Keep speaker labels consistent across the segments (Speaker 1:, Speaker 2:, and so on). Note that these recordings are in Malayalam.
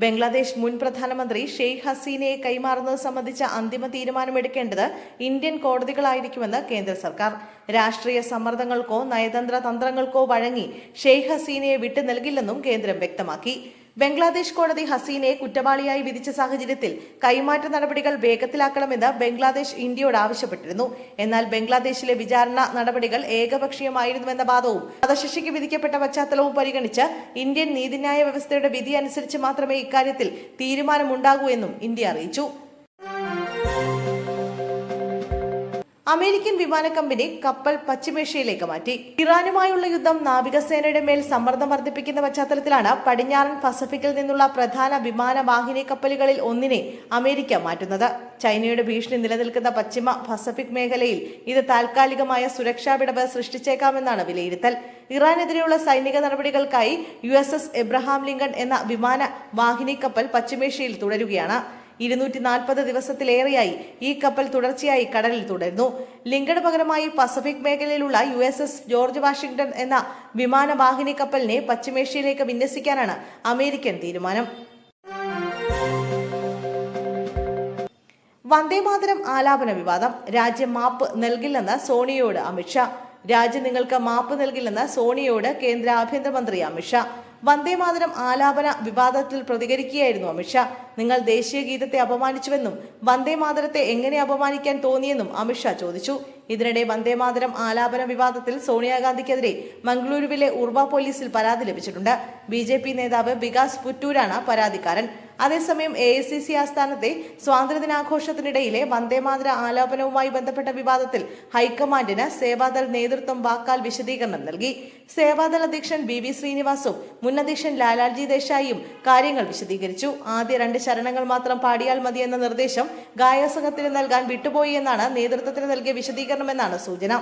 Speaker 1: ബംഗ്ലാദേശ് മുൻ പ്രധാനമന്ത്രി ഷെയ്ഖ് ഹസീനയെ കൈമാറുന്നത് സംബന്ധിച്ച അന്തിമ തീരുമാനമെടുക്കേണ്ടത് ഇന്ത്യൻ കോടതികളായിരിക്കുമെന്ന് കേന്ദ്ര സർക്കാർ. രാഷ്ട്രീയ സമ്മർദ്ദങ്ങൾക്കോ നയതന്ത്ര തന്ത്രങ്ങൾക്കോ വഴങ്ങി ഷെയ്ഖ് ഹസീനയെ വിട്ടു നൽകില്ലെന്നും കേന്ദ്രം വ്യക്തമാക്കി. ബംഗ്ലാദേശ് കോടതി ഹസീനയെ കുറ്റവാളിയായി വിധിച്ച സാഹചര്യത്തിൽ കൈമാറ്റ നടപടികൾ വേഗത്തിലാക്കണമെന്ന് ബംഗ്ലാദേശ് ഇന്ത്യയോട് ആവശ്യപ്പെട്ടിരുന്നു. എന്നാൽ ബംഗ്ലാദേശിലെ വിചാരണ നടപടികൾ ഏകപക്ഷീയമായിരുന്നുവെന്ന വാദവും വധശിക്ഷയ്ക്ക് വിധിക്കപ്പെട്ട പശ്ചാത്തലവും പരിഗണിച്ച് ഇന്ത്യൻ നീതിന്യായ വ്യവസ്ഥയുടെ വിധി അനുസരിച്ച് മാത്രമേ ഇക്കാര്യത്തിൽ തീരുമാനമുണ്ടാകൂ എന്നും ഇന്ത്യ അറിയിച്ചു. അമേരിക്കൻ വിമാന കമ്പനി കപ്പൽ പശ്ചിമേഷ്യയിലേക്ക് മാറ്റി. ഇറാനുമായുള്ള യുദ്ധം നാവികസേനയുടെ മേൽ സമ്മർദ്ദം വർദ്ധിപ്പിക്കുന്ന പശ്ചാത്തലത്തിലാണ് പടിഞ്ഞാറൻ പസഫിക്കിൽ നിന്നുള്ള പ്രധാന വിമാനവാഹിനി കപ്പലുകളിൽ ഒന്നിനെ അമേരിക്ക മാറ്റുന്നത്. ചൈനയുടെ ഭീഷണി നിലനിൽക്കുന്ന പശ്ചിമ പസഫിക് മേഖലയിൽ ഇത് താൽക്കാലികമായ സുരക്ഷാ വിടവ് സൃഷ്ടിച്ചേക്കാമെന്നാണ് വിലയിരുത്തൽ. ഇറാനെതിരെയുള്ള സൈനിക നടപടികൾക്കായി USS എബ്രഹാം ലിങ്കൺ എന്ന വിമാന വാഹിനി കപ്പൽ പശ്ചിമേഷ്യയിൽ തുടരുകയാണ്. 240 ദിവസത്തിലേറെയായി ഈ കപ്പൽ തുടർച്ചയായി കടലിൽ തുടരുന്നു. ലിങ്കണ് പകരമായി പസഫിക് മേഖലയിലുള്ള USS ജോർജ് വാഷിംഗ്ടൺ എന്ന വിമാനവാഹിനി കപ്പലിനെ പശ്ചിമേഷ്യയിലേക്ക് വിന്യസിക്കാനാണ് അമേരിക്കൻ തീരുമാനം. വന്ദേമാതരം ആലാപന വിവാദം. രാജ്യം മാപ്പ് നൽകില്ലെന്ന് സോണിയയോട് അമിത്ഷാ. രാജ്യം നിങ്ങൾക്ക് മാപ്പ് നൽകില്ലെന്ന് സോണിയയോട് കേന്ദ്ര ആഭ്യന്തരമന്ത്രി അമിത്ഷാ. വന്ദേമാതരം ആലാപന വിവാദത്തിൽ പ്രതികരിക്കുകയായിരുന്നു അമിത്ഷാ. നിങ്ങൾ ദേശീയ ഗീതത്തെ അപമാനിച്ചുവെന്നും വന്ദേമാതരത്തെ എങ്ങനെ അപമാനിക്കാൻ തോന്നിയെന്നും അമിത്ഷാ ചോദിച്ചു. ഇതിനിടെ വന്ദേമാതരം ആലാപന വിവാദത്തിൽ സോണിയാഗാന്ധിക്കെതിരെ മംഗളൂരുവിലെ ഉർവ പോലീസിൽ പരാതി ലഭിച്ചിട്ടുണ്ട്. BJP നേതാവ് വികാസ് പുറ്റൂരാണ് പരാതിക്കാരൻ. അതേസമയം AICC ആസ്ഥാനത്തെ സ്വാതന്ത്ര്യദിനാഘോഷത്തിനിടയിലെ വന്ദേമാതര ആലാപനവുമായി ബന്ധപ്പെട്ട വിവാദത്തിൽ ഹൈക്കമാൻഡിന് സേവാദൾ നേതൃത്വം വാക്കാൽ വിശദീകരണം നൽകി. സേവാദൾ അധ്യക്ഷൻ BV ശ്രീനിവാസും മുൻ അധ്യക്ഷൻ ലാലാജി ദേശായിയും കാര്യങ്ങൾ വിശദീകരിച്ചു. ആദ്യ 2 ചരണങ്ങൾ മാത്രം പാടിയാൽ മതിയെന്ന നിർദ്ദേശം ഗായകസംഘത്തിന് നൽകാൻ വിട്ടുപോയി എന്നാണ് നേതൃത്വത്തിന് നൽകിയ വിശദീകരണമെന്നാണ് സൂചന.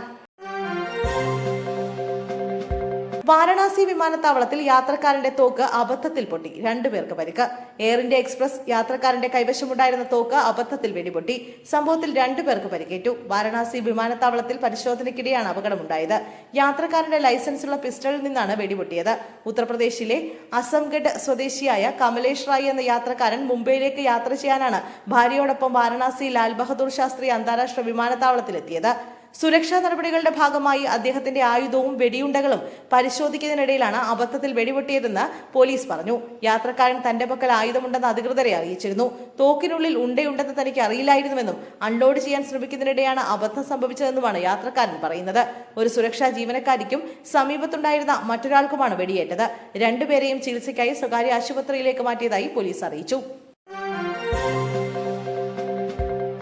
Speaker 1: വാരണാസി വിമാനത്താവളത്തിൽ യാത്രക്കാരന്റെ തോക്ക് അബദ്ധത്തിൽ പൊട്ടി. 2 പേർക്ക് പരിക്ക്. എയർ ഇന്ത്യ എക്സ്പ്രസ് യാത്രക്കാരന്റെ കൈവശമുണ്ടായിരുന്ന തോക്ക് അബദ്ധത്തിൽ വെടിപൊട്ടി. സംഭവത്തിൽ 2 പേർക്ക് പരിക്കേറ്റു. വാരണാസി വിമാനത്താവളത്തിൽ പരിശോധനയ്ക്കിടെയാണ് അപകടമുണ്ടായത്. യാത്രക്കാരന്റെ ലൈസൻസുള്ള പിസ്റ്റളിൽ നിന്നാണ് വെടിപൊട്ടിയത്. ഉത്തർപ്രദേശിലെ അസംഗഡ് സ്വദേശിയായ കമലേഷ് റായ് എന്ന യാത്രക്കാരൻ മുംബൈയിലേക്ക് യാത്ര ചെയ്യാനാണ് ഭാര്യയോടൊപ്പം വാരണാസി ലാൽ ബഹദൂർ ശാസ്ത്രി അന്താരാഷ്ട്ര വിമാനത്താവളത്തിലെത്തിയത്. സുരക്ഷാ നടപടികളുടെ ഭാഗമായി അദ്ദേഹത്തിന്റെ ആയുധവും വെടിയുണ്ടകളും പരിശോധിക്കുന്നതിനിടയിലാണ് അബദ്ധത്തിൽ വെടിപൊട്ടിയതെന്ന് പോലീസ് പറഞ്ഞു. യാത്രക്കാരൻ തന്റെ പക്കൽ ആയുധമുണ്ടെന്ന് അധികൃതരെ അറിയിച്ചിരുന്നു. തോക്കിനുള്ളിൽ ഉണ്ടയുണ്ടെന്ന് തനിക്ക് അറിയില്ലായിരുന്നുവെന്നും അൺലോഡ് ചെയ്യാൻ ശ്രമിക്കുന്നതിനിടെയാണ് അബദ്ധം സംഭവിച്ചതെന്നുമാണ് യാത്രക്കാരൻ പറയുന്നത്. ഒരു സുരക്ഷാ ജീവനക്കാരിക്കും സമീപത്തുണ്ടായിരുന്ന മറ്റൊരാൾക്കുമാണ് വെടിയേറ്റത്. 2 പേരെയും ചികിത്സയ്ക്കായി സ്വകാര്യ ആശുപത്രിയിലേക്ക് മാറ്റിയതായി പോലീസ് അറിയിച്ചു.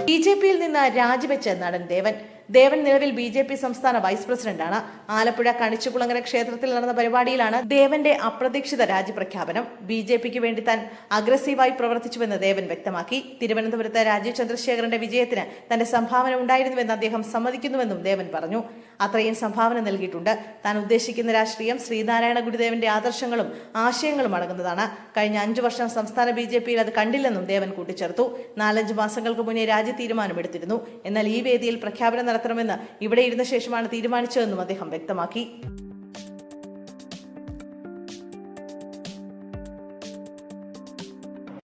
Speaker 1: BJPയിൽ നിന്ന് രാജിവെച്ച നടൻ ദേവൻ നിലവിൽ BJP സംസ്ഥാന വൈസ് പ്രസിഡന്റാണ്. ആലപ്പുഴ കണിച്ചുകുളങ്ങര ക്ഷേത്രത്തിൽ നടന്ന പരിപാടിയിലാണ് ദേവന്റെ അപ്രതീക്ഷിത രാജിപ്രഖ്യാപനം. BJPക്ക് വേണ്ടി താൻ അഗ്രസീവായി പ്രവർത്തിച്ചുവെന്ന് ദേവൻ വ്യക്തമാക്കി. തിരുവനന്തപുരത്ത് രാജീവ് ചന്ദ്രശേഖരന്റെ വിജയത്തിന് തന്റെ സംഭാവന ഉണ്ടായിരുന്നുവെന്ന് അദ്ദേഹം സമ്മതിക്കുന്നുവെന്നും ദേവൻ പറഞ്ഞു. അത്രയും സംഭാവന നൽകിയിട്ടുണ്ട്. താൻ ഉദ്ദേശിക്കുന്ന രാഷ്ട്രീയം ശ്രീനാരായണ ഗുരുദേവന്റെ ആദർശങ്ങളും ആശയങ്ങളും അടങ്ങുന്നതാണ്. കഴിഞ്ഞ 5 വർഷം സംസ്ഥാന BJPയിൽ അത് കണ്ടില്ലെന്നും ദേവൻ കൂട്ടിച്ചേർത്തു. 4-5 മാസങ്ങൾക്ക് മുന്നേ രാജി തീരുമാനമെടുത്തിരുന്നു. എന്നാൽ ഈ വേദിയിൽ പ്രഖ്യാപനം നടത്തണമെന്ന് ഇവിടെ ഇരുന്ന ശേഷമാണ് തീരുമാനിച്ചതെന്നും അദ്ദേഹം വ്യക്തമാക്കി.